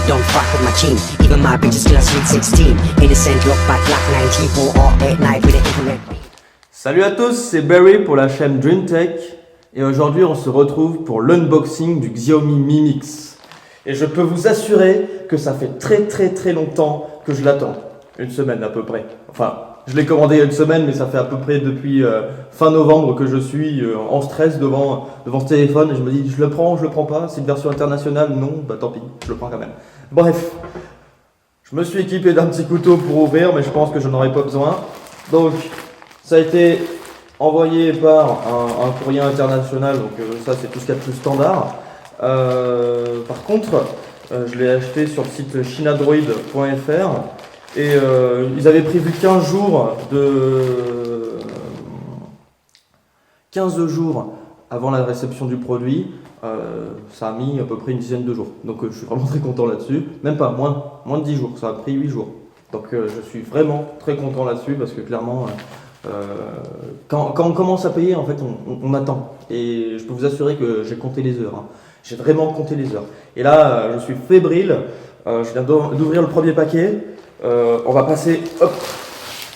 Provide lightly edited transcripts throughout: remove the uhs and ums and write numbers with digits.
don't fuck with my team. Even my bitch is still a sweet 16. Innocent look back like 94 or 8 night with the internet. Salut à tous, c'est Barry pour la chaîne DreamTech. Et aujourd'hui on se retrouve pour l'unboxing du Xiaomi Mi Mix. Et je peux vous assurer que ça fait très longtemps que je l'attends. Une semaine à peu près. Enfin, je l'ai commandé il y a une semaine, mais ça fait à peu près depuis fin novembre que je suis en stress devant ce téléphone. Et je me dis, je le prends pas. C'est une version internationale, non, bah tant pis, je le prends quand même. Bref, je me suis équipé d'un petit couteau pour ouvrir, mais je pense que je n'en aurai pas besoin. Donc, ça a été envoyé par un courrier international, donc ça c'est tout ce qu'il y a de plus standard. Par contre, je l'ai acheté sur le site chinadroid.fr et ils avaient prévu 15 jours avant la réception du produit. Ça a mis à peu près une dizaine de jours, donc je suis vraiment très content là-dessus. Même pas, moins de 10 jours, ça a pris 8 jours. Donc je suis vraiment très content là-dessus parce que clairement... quand on commence à payer, en fait, on attend. Et je peux vous assurer que j'ai compté les heures. J'ai vraiment compté les heures. Et là, je suis fébrile. Je viens d'ouvrir le premier paquet. On va passer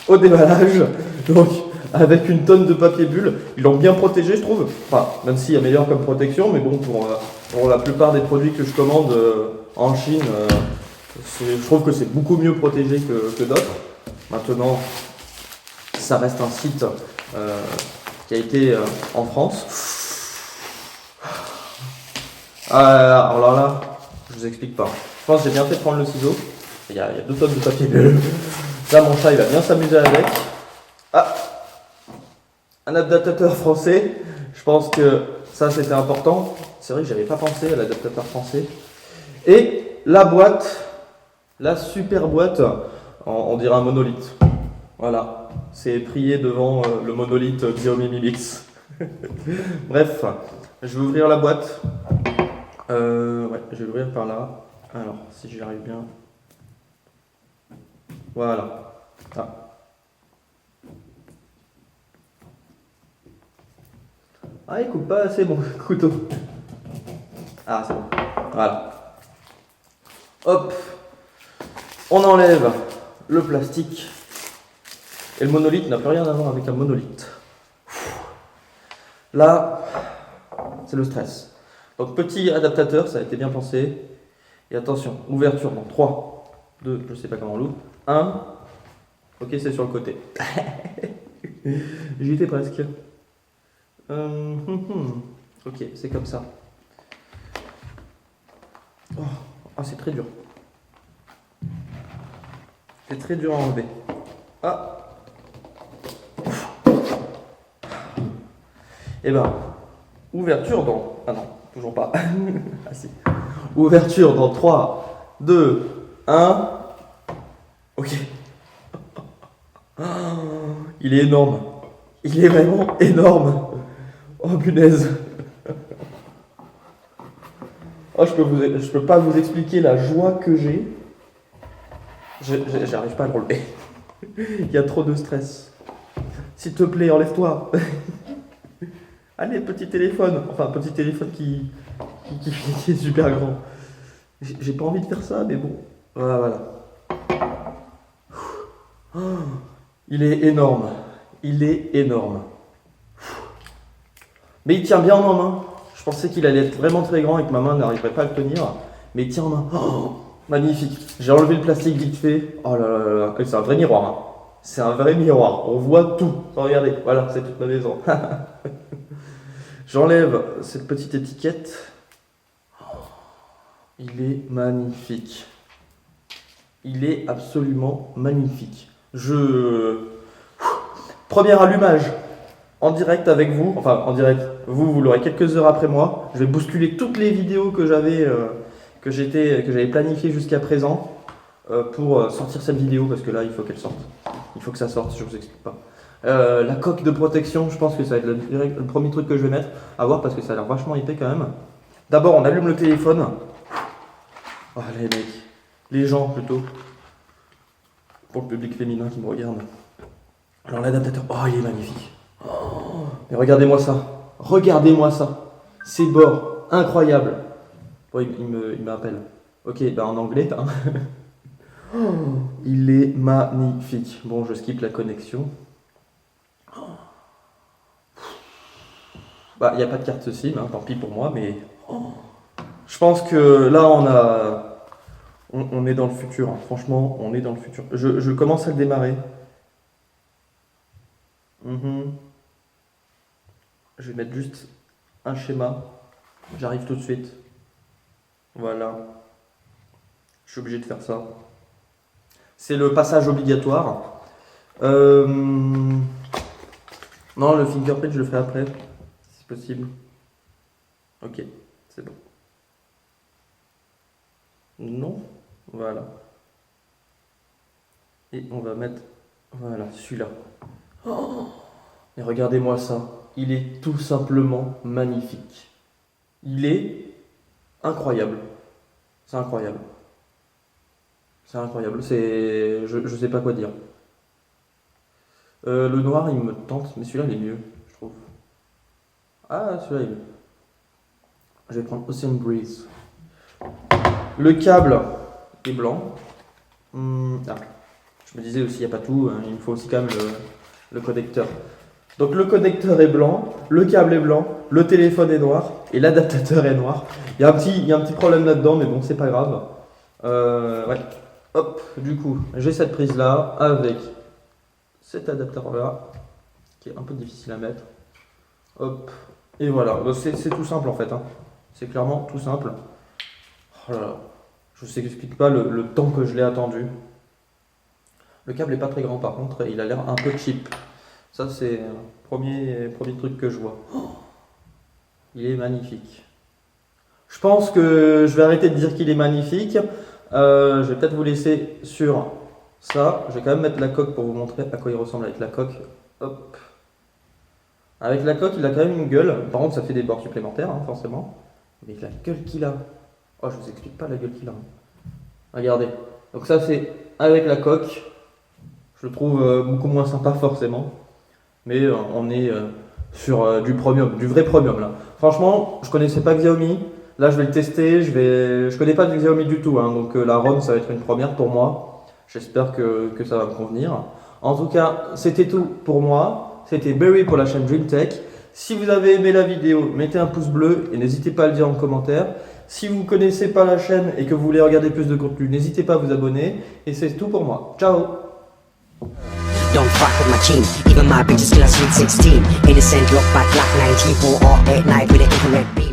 au déballage. Donc, avec une tonne de papier bulle. Ils l'ont bien protégé, je trouve. Enfin, même s'il y a meilleur comme protection. Mais bon, pour la plupart des produits que je commande en Chine, je trouve que c'est beaucoup mieux protégé que d'autres. Maintenant... ça reste un site qui a été en France. Alors là, je vous explique pas. Je pense que j'ai bien fait de prendre le ciseau. Il y a 2 tonnes de papier bulle. Là, mon chat, il va bien s'amuser avec. Ah, un adaptateur français. Je pense que ça, c'était important. C'est vrai que j'avais pas pensé à l'adaptateur français. Et la boîte, la super boîte, on dirait un monolithe. Voilà, c'est prié devant le monolithe Xiaomi Mi Mix. Bref, je vais ouvrir la boîte. Ouais, je vais l'ouvrir par là. Alors, si j'y arrive bien. Voilà. Ah. Ah, il coupe pas assez mon couteau. Ah, c'est bon. Voilà. Hop. On enlève le plastique. Et le monolithe n'a plus rien à voir avec un monolithe. Là, c'est le stress. Donc petit adaptateur, ça a été bien pensé. Et attention, ouverture dans 3, 2, je sais pas comment on l'ouvre. 1, ok, c'est sur le côté. J'y étais presque. Ok, c'est comme ça. Oh, ah, c'est très dur. C'est très dur à enlever. Ah. Et ben, ouverture dans... Ah non, toujours pas. Ah si. Ouverture dans 3, 2, 1. Ok. Il est énorme. Il est vraiment énorme. Oh punaise. Oh, je peux pas vous expliquer la joie que j'ai. J'arrive pas à le relever. Il y a trop de stress. S'il te plaît, enlève-toi. Allez, petit téléphone. Enfin, petit téléphone qui est super grand. J'ai pas envie de faire ça, mais bon. Voilà. Oh, il est énorme. Il est énorme. Mais il tient bien en main. Je pensais qu'il allait être vraiment très grand et que ma main n'arriverait pas à le tenir. Mais il tient en main. Oh, magnifique. J'ai enlevé le plastique vite fait. Oh là là là. C'est un vrai miroir. C'est un vrai miroir. On voit tout. Regardez. Voilà, c'est toute ma maison. J'enlève cette petite étiquette. Il est magnifique. Il est absolument magnifique. Premier allumage en direct avec vous. Enfin, en direct. Vous l'aurez quelques heures après moi. Je vais bousculer toutes les vidéos que j'avais planifiées jusqu'à présent pour sortir cette vidéo parce que là, il faut qu'elle sorte. Il faut que ça sorte, je vous explique pas. La coque de protection, je pense que ça va être le premier truc que je vais mettre à voir parce que ça a l'air vachement épais quand même. D'abord, on allume le téléphone. Oh, les mecs, les gens plutôt, pour le public féminin qui me regarde. Alors l'adaptateur, oh, il est magnifique. Oh, mais regardez-moi ça, ces bords incroyables. Oh, il m'appelle. Ok, bah en anglais, hein. Oh, il est magnifique. Bon, je skip la connexion. Bah, il n'y a pas de carte SIM, hein, tant pis pour moi, mais je pense que là, on est dans le futur, hein. Franchement, on est dans le futur. Je commence à le démarrer. Mhm. Je vais mettre juste un schéma. J'arrive tout de suite. Voilà. Je suis obligé de faire ça. C'est le passage obligatoire. Non, le fingerprint, je le ferai après, si possible. Ok, c'est bon. Non, voilà. Et on va mettre, voilà, celui-là. Oh, et regardez-moi ça. Il est tout simplement magnifique. Il est incroyable. C'est incroyable. C'est incroyable. Je sais pas quoi dire. Le noir, il me tente, mais celui-là, il est mieux, je trouve. Ah, celui-là, il est mieux. Je vais prendre Ocean Breeze. Le câble est blanc. Ah, je me disais aussi, il n'y a pas tout, hein, il me faut aussi quand même le connecteur. Donc le connecteur est blanc, le câble est blanc, le téléphone est noir et l'adaptateur est noir. Il y a un petit problème là-dedans, mais bon, c'est pas grave. Ouais. Hop, du coup, j'ai cette prise là avec cet adaptateur là, qui est un peu difficile à mettre. Hop, et voilà. C'est tout simple en fait, hein. C'est clairement tout simple. Oh là là. Je vous explique pas le temps que je l'ai attendu. Le câble est pas très grand par contre, il a l'air un peu cheap. Ça c'est le premier truc que je vois. Oh, il est magnifique. Je pense que je vais arrêter de dire qu'il est magnifique. Je vais peut-être vous laisser sur ça. Je vais quand même mettre la coque pour vous montrer à quoi il ressemble avec la coque. Hop. Avec la coque, il a quand même une gueule. Par contre, ça fait des bords supplémentaires, hein, forcément. Avec la gueule qu'il a. Oh, je vous explique pas la gueule qu'il a, hein. Regardez. Donc ça, c'est avec la coque. Je le trouve beaucoup moins sympa, forcément. Mais on est sur du premium, du vrai premium, là. Franchement, je connaissais pas Xiaomi. Là, je vais le tester. Je connais pas de Xiaomi du tout, hein. Donc la ROM, ça va être une première pour moi. J'espère que ça va me convenir. En tout cas, c'était tout pour moi. C'était Berry pour la chaîne DreamTech. Si vous avez aimé la vidéo, mettez un pouce bleu et n'hésitez pas à le dire en commentaire. Si vous ne connaissez pas la chaîne et que vous voulez regarder plus de contenu, n'hésitez pas à vous abonner. Et c'est tout pour moi. Ciao! Don't fuck with my team, even my bitches still a sweet 16. Innocent look back like 94 or 89 with an infrared beam.